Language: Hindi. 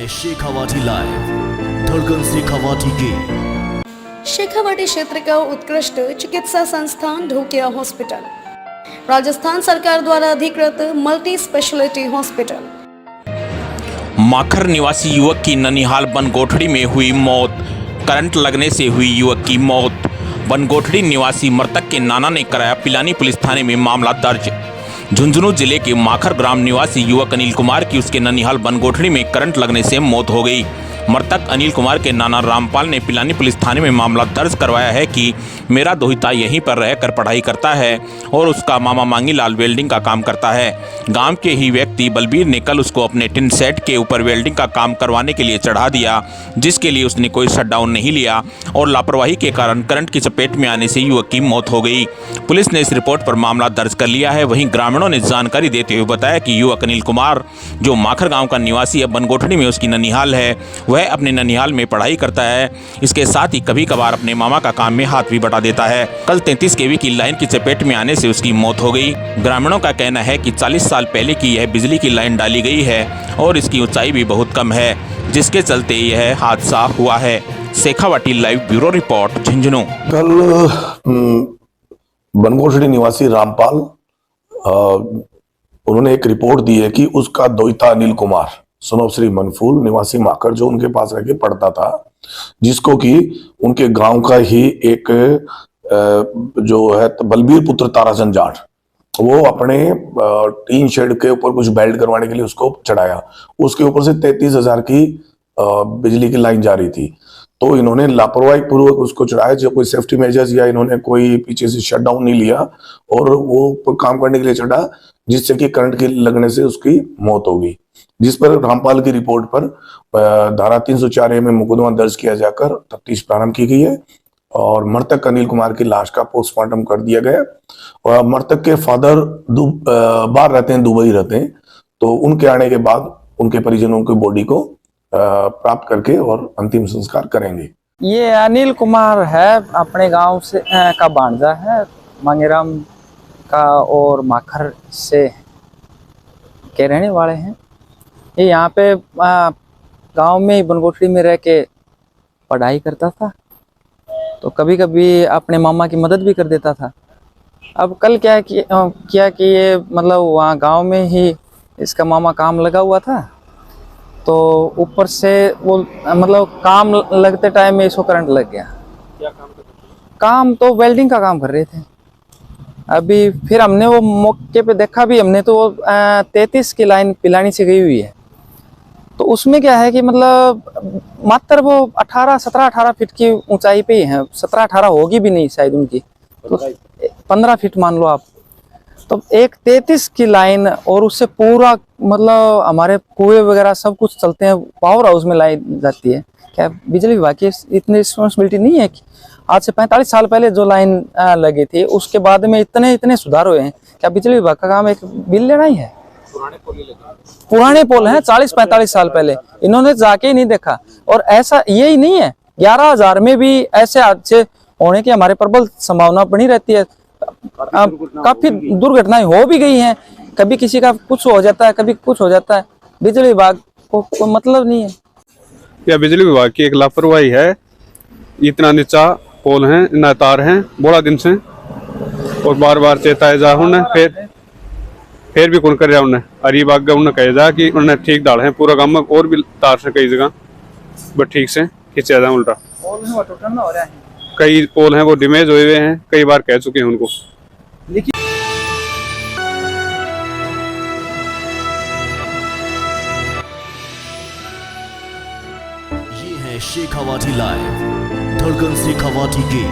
है शेखावाटी लाइव, धड़कन शेखावाटी की। शेखावाटी क्षेत्र का उत्कृष्ट चिकित्सा संस्थान ढोकिया हॉस्पिटल, राजस्थान सरकार द्वारा अधिकृत मल्टी स्पेशलिटी हॉस्पिटल। माखर निवासी युवक की ननिहाल बनगोठड़ी में हुई मौत। करंट लगने से हुई युवक की मौत। बनगोठड़ी निवासी मृतक के नाना ने कराया पिलानी पुलिस थाने में मामला दर्ज। झुंझुनू जिले के माखर ग्राम निवासी युवक अनिल कुमार की उसके ननिहाल बनगोठड़ी में करंट लगने से मौत हो गई। मृतक अनिल कुमार के नाना रामपाल ने पिलानी पुलिस थाने में मामला दर्ज करवाया है कि मेरा दोहिता यहीं पर रहकर पढ़ाई करता है और उसका मामा मांगीलाल वेल्डिंग का काम करता है। गांव के ही व्यक्ति बलबीर ने कल उसको अपने टिन सेट के ऊपर वेल्डिंग का काम करवाने के लिए चढ़ा दिया, जिसके लिए उसने कोई शटडाउन नहीं लिया और लापरवाही के कारण करंट की चपेट में आने से युवक की मौत हो गई। पुलिस ने इस रिपोर्ट पर मामला दर्ज कर लिया है। वहीं ग्रामीणों ने जानकारी देते हुए बताया कि युवक अनिल कुमार, जो माखर गाँव का निवासी है, बनगोठड़ी में उसकी ननिहाल है, वह अपने ननिहाल में पढ़ाई करता है। इसके साथ ही कभी कभार अपने मामा का काम में हाथ भी बटा देता है। कल 33 केवी की लाइन की चपेट में आने से उसकी मौत हो गई। ग्रामीणों का कहना है कि 40 साल पहले की यह बिजली की लाइन डाली गई है और इसकी ऊंचाई भी बहुत कम है, जिसके चलते यह हादसा हुआ है। Shekhawati live bureau report, Jhunjhunu. कल बनगोठड़ी निवासी रामपाल उन्होंने एक रिपोर्ट दी है कि उसका दोहिता अनिल कुमार सन श्री मनफूल निवासी माकर, जो उनके पास रह के पढ़ता था, जिसको कि उनके गांव का ही एक जो है बलबीर पुत्र ताराचंद जाट, वो अपने टीन शेड के ऊपर कुछ बेल्ट करवाने के लिए उसको चढ़ाया। उसके ऊपर से 33,000 की बिजली की लाइन जा रही थी, तो इन्होंने लापरवाही पूर्वक उसको चढ़ाया। जो कोई सेफ्टी मेजर्स या इन्होंने कोई पीछे से शटडाउन नहीं लिया और वो काम करने के लिए चढ़ा, जिससे कि करंट के लगने से उसकी मौत हो गई। जिस पर रामपाल की रिपोर्ट पर धारा 304 में मुकदमा दर्ज किया जाकर तफ्तीश प्रारंभ की गई है और मृतक अनिल कुमार की लाश का पोस्टमार्टम कर दिया गया। और मृतक के फादर बाहर रहते हैं, दुबई रहते हैं, तो उनके आने के बाद उनके परिजनों की बॉडी को प्राप्त करके और अंतिम संस्कार करेंगे। ये अनिल कुमार है, अपने गांव से का भांजा है, मांगेराम का और माखर से के रहने वाले हैं। ये यहाँ पे गांव में ही बनगोठड़ी में रह के पढ़ाई करता था, तो कभी कभी अपने मामा की मदद भी कर देता था। अब कल क्या किया कि ये मतलब वहाँ गांव में ही इसका मामा काम लगा हुआ था, तो ऊपर से वो मतलब काम लगते टाइम में इसको करंट लग गया। क्या काम करते थे? काम तो वेल्डिंग का काम कर रहे थे। अभी फिर हमने वो मौके पे देखा भी हमने, तो वो 33 की लाइन पिलानी से गई हुई है, तो उसमें क्या है कि मतलब मात्र वो 17-18 फीट की ऊंचाई पे ही है। 17-18 होगी भी नहीं शायद उनकी, तो 15 फीट मान लो आप। तो एक 33 की लाइन और उससे पूरा मतलब हमारे कुएं वगैरह सब कुछ चलते हैं, पावर हाउस में लाइन जाती है। क्या बिजली विभाग की इतनी रिस्पॉन्सिबिलिटी नहीं है कि आज से 45 साल पहले जो लाइन लगी थी उसके बाद में इतने सुधार हुए हैं। क्या बिजली विभाग का काम एक बिल लेना ही है? पुराने पोल हैं 40-45 साल पहले, इन्होंने जाके ही नहीं देखा। और ऐसा यही नहीं है, 11,000 में भी ऐसे हादसे होने की हमारे प्रबल संभावना बनी रहती है। काफी दुर्घटनाएं हो भी गई हैं, कभी किसी का कुछ हो जाता है, कभी कुछ हो जाता है। बिजली विभाग को कोई मतलब नहीं है। या बिजली विभाग की एक लापरवाही है। इतना नीचा पोल है, इतना तार है बड़ा दिन से, और बार बार चेताए जा उन्हें, फिर भी कौन कर रहा उन्हें। अरी बाग उन्हें कहे जा कि उन्हें ठीक डाल है पूरा गांव में, और भी तार से कई जगह बट ठीक से खींचा जाए उल्टा। कई पोल हैं वो डैमेज हुए हुए हैं, कई बार कह चुके हैं उनको। ये है शेखावाटी लाइव, धड़कन शेखावाटी की।